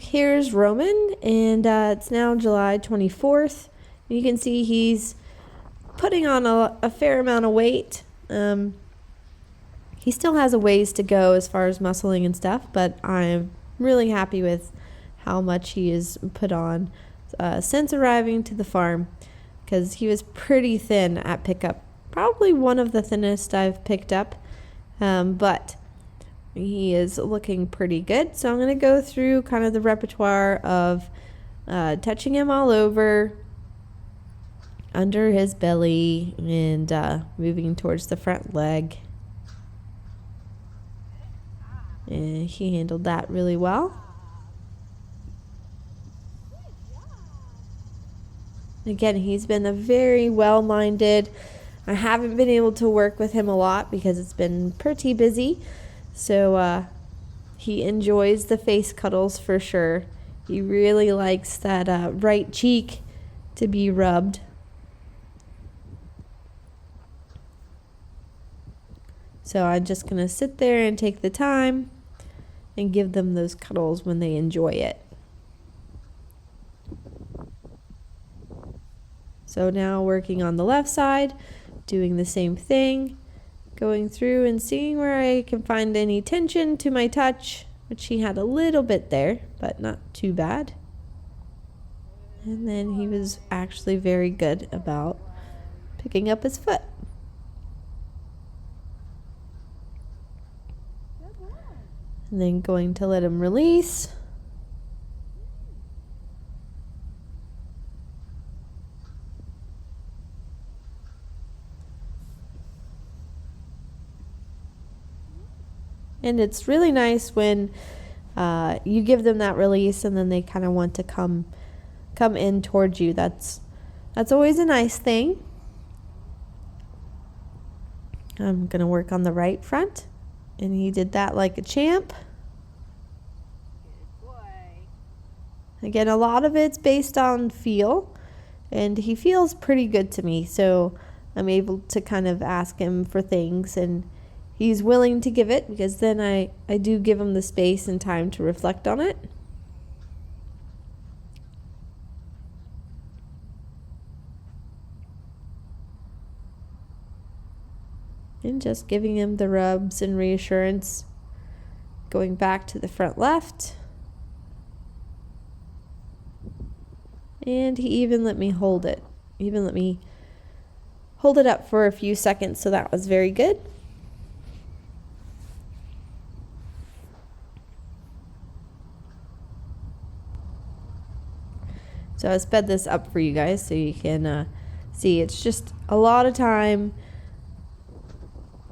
Here's Roman, and it's now July 24th. You can see he's putting on a fair amount of weight. He still has a ways to go as far as muscling and stuff, but I'm really happy with how much he has put on since arriving to the farm, because he was pretty thin at pickup. Probably one of the thinnest I've picked up, but he is looking pretty good. So I'm going to go through kind of the repertoire of touching him all over, under his belly, and moving towards the front leg. And he handled that really well. Again, he's been a very well-minded. I haven't been able to work with him a lot because it's been pretty busy. So he enjoys the face cuddles for sure. He really likes that right cheek to be rubbed. So I'm just going to sit there and take the time and give them those cuddles when they enjoy it. So now working on the left side, doing the same thing, going through and seeing where I can find any tension to my touch, which he had a little bit there, but not too bad. And then he was actually very good about picking up his foot. And then going to let him release. And it's really nice when you give them that release and then they kind of want to come in towards you. That's always a nice thing. I'm going to work on the right front. And he did that like a champ. Good boy. Again, a lot of it's based on feel. And he feels pretty good to me. So I'm able to kind of ask him for things. And he's willing to give it, because then I do give him the space and time to reflect on it. And just giving him the rubs and reassurance. Going back to the front left. And he even let me hold it. Even let me hold it up for a few seconds, so that was very good. So I sped this up for you guys so you can see. It's just a lot of time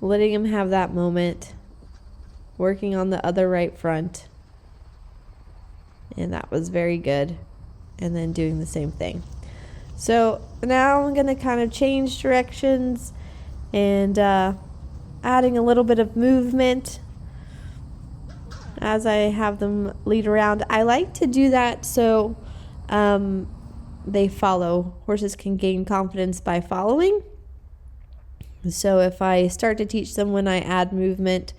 letting him have that moment, working on the other right front, and that was very good. And then doing the same thing. So now I'm going to kind of change directions and adding a little bit of movement as I have them lead around. I like to do that so they follow. Horses can gain confidence by following. So if I start to teach them when I add movement,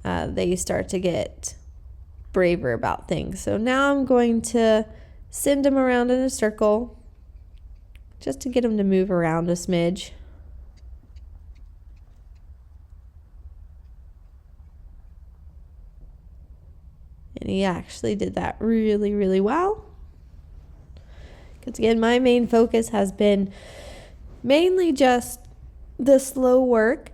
they start to get braver about things. So now I'm going to send them around in a circle just to get them to move around a smidge. And he actually did that really, really well. Because again, my main focus has been mainly just the slow work.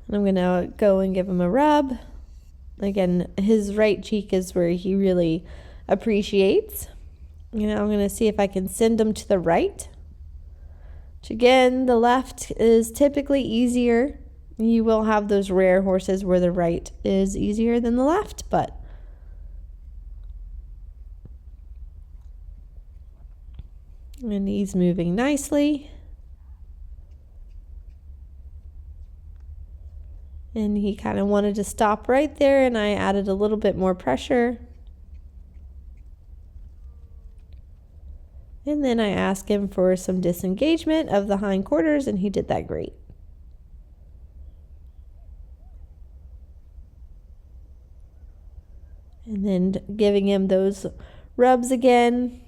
And I'm going to go and give him a rub. Again, his right cheek is where he really appreciates. You know, I'm going to see if I can send him to the right. Which again, the left is typically easier. You will have those rare horses where the right is easier than the left, but and he's moving nicely. And he kind of wanted to stop right there, and I added a little bit more pressure. And then I asked him for some disengagement of the hindquarters, and he did that great. And then giving him those rubs again.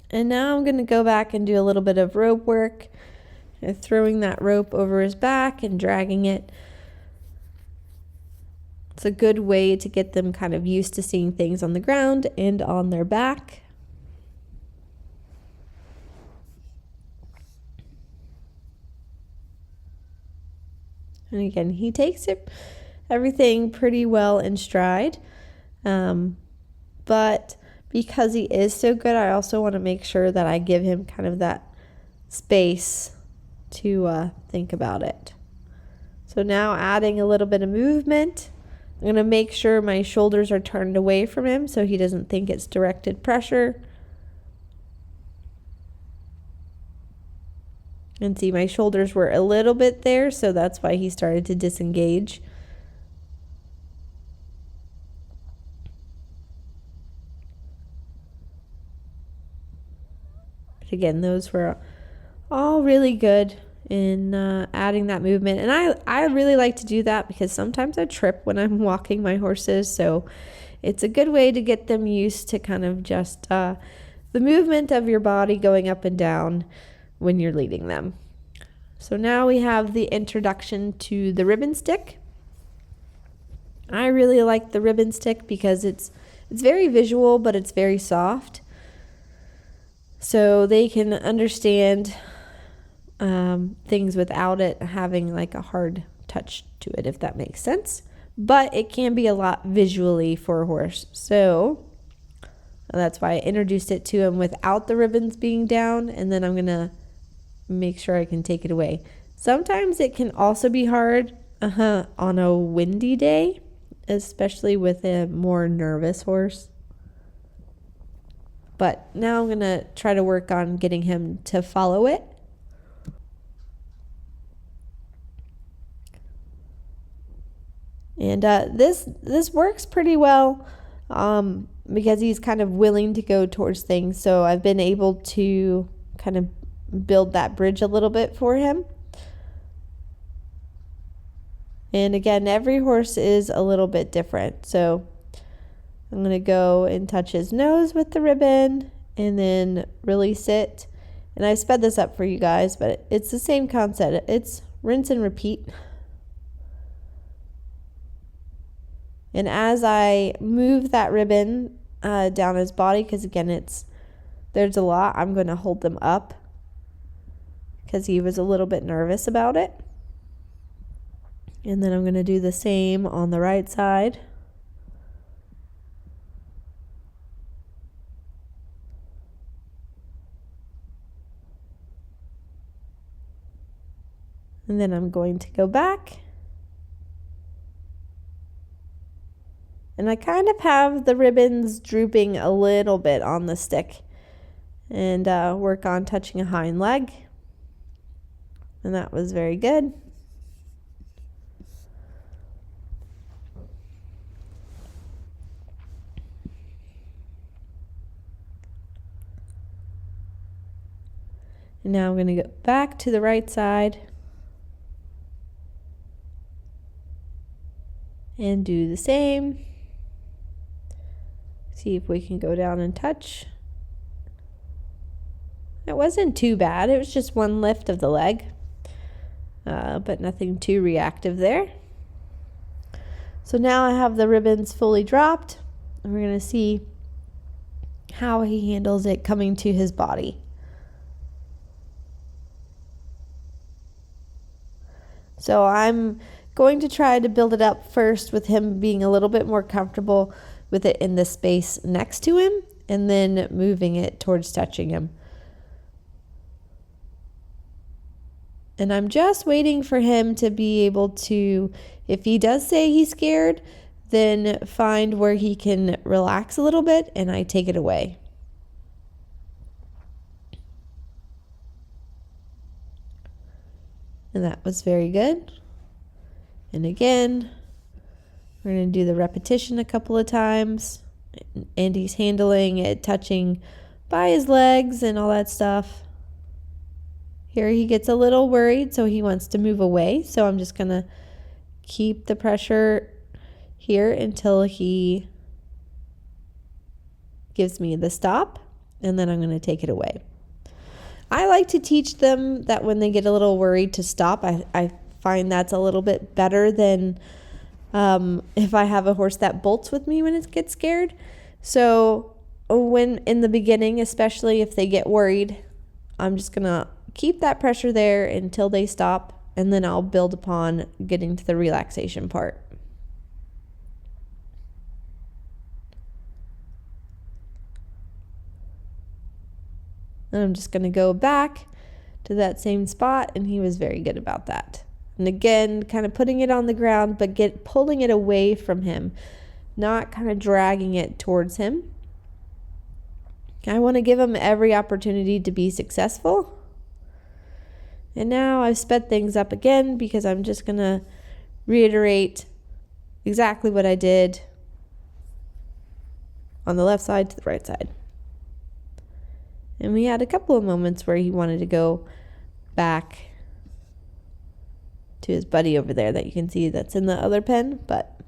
And now I'm going to go back and do a little bit of rope work, throwing that rope over his back and dragging it. It's a good way to get them kind of used to seeing things on the ground and on their back. And again, he takes everything pretty well in stride. But because he is so good, I also want to make sure that I give him kind of that space to think about it. So now adding a little bit of movement. I'm going to make sure my shoulders are turned away from him so he doesn't think it's directed pressure. And see, my shoulders were a little bit there, so that's why he started to disengage. But again, those were all really good in adding that movement. And I really like to do that because sometimes I trip when I'm walking my horses. So it's a good way to get them used to kind of just the movement of your body going up and down when you're leading them. So now we have the introduction to the ribbon stick. I really like the ribbon stick because it's very visual, but it's very soft. So they can understand things without it having like a hard touch to it, if that makes sense. But it can be a lot visually for a horse. So that's why I introduced it to him without the ribbons being down, and then I'm going to make sure I can take it away. Sometimes it can also be hard on a windy day, especially with a more nervous horse. But now I'm going to try to work on getting him to follow it. And this works pretty well because he's kind of willing to go towards things. So I've been able to kind of build that bridge a little bit for him. And again, every horse is a little bit different. So I'm going to go and touch his nose with the ribbon and then release it. And I sped this up for you guys, but it's the same concept. It's rinse and repeat. And as I move that ribbon down his body, because again, there's a lot, I'm going to hold them up because he was a little bit nervous about it. And then I'm going to do the same on the right side. And then I'm going to go back. And I kind of have the ribbons drooping a little bit on the stick. And work on touching a hind leg. And that was very good. And now I'm going to go back to the right side. And do the same. See if we can go down and touch. It wasn't too bad. It was just one lift of the leg. But nothing too reactive there. So now I have the ribbons fully dropped. And we're going to see how he handles it coming to his body. So I'm going to try to build it up first with him being a little bit more comfortable with it in the space next to him, and then moving it towards touching him. And I'm just waiting for him to be able to, if he does say he's scared, then find where he can relax a little bit and I take it away. And that was very good. And again, we're going to do the repetition a couple of times. And he's handling it, touching by his legs and all that stuff. Here he gets a little worried, so he wants to move away. So I'm just going to keep the pressure here until he gives me the stop, and then I'm going to take it away. I like to teach them that when they get a little worried to stop. I find that's a little bit better than if I have a horse that bolts with me when it gets scared. So when in the beginning, especially if they get worried, I'm just going to keep that pressure there until they stop, and then I'll build upon getting to the relaxation part. And I'm just going to go back to that same spot, and he was very good about that. And again, kind of putting it on the ground, but pulling it away from him, not kind of dragging it towards him. I want to give him every opportunity to be successful. And now I've sped things up again because I'm just going to reiterate exactly what I did on the left side to the right side. And we had a couple of moments where he wanted to go back to his buddy over there that you can see that's in the other pen, but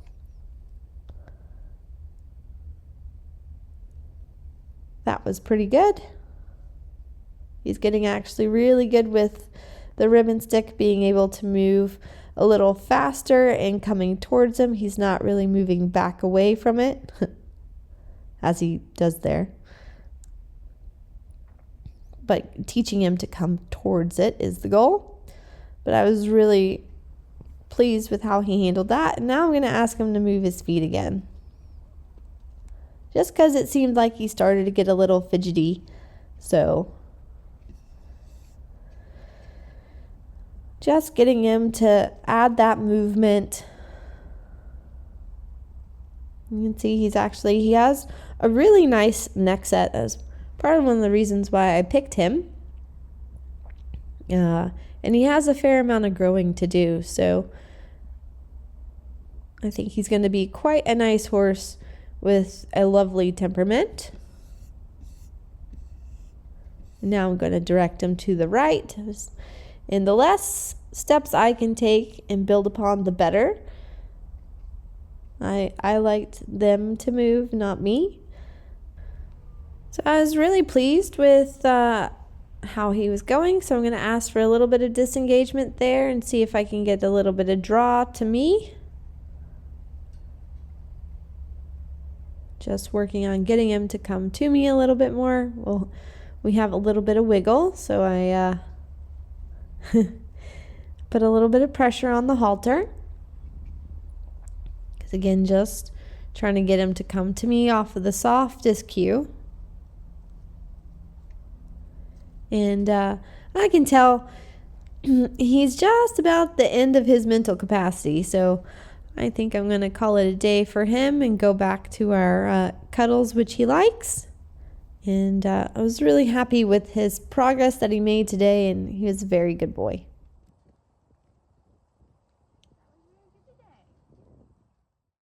that was pretty good. He's getting actually really good with the ribbon stick, being able to move a little faster and coming towards him. He's not really moving back away from it as he does there. But teaching him to come towards it is the goal. But I was really pleased with how he handled that. And now I'm going to ask him to move his feet again. Just because it seemed like he started to get a little fidgety. So just getting him to add that movement. You can see he has a really nice neck set as part of one of the reasons why I picked him. And he has a fair amount of growing to do. So I think he's going to be quite a nice horse with a lovely temperament. Now I'm going to direct him to the right. And the less steps I can take and build upon, the better. I liked them to move, not me. So I was really pleased with how he was going. So I'm going to ask for a little bit of disengagement there and see if I can get a little bit of draw to me. Just working on getting him to come to me a little bit more. Well, we have a little bit of wiggle, so I put a little bit of pressure on the halter. Because again, just trying to get him to come to me off of the softest cue. And I can tell he's just about the end of his mental capacity. So I think I'm going to call it a day for him and go back to our cuddles, which he likes. And I was really happy with his progress that he made today, and he was a very good boy.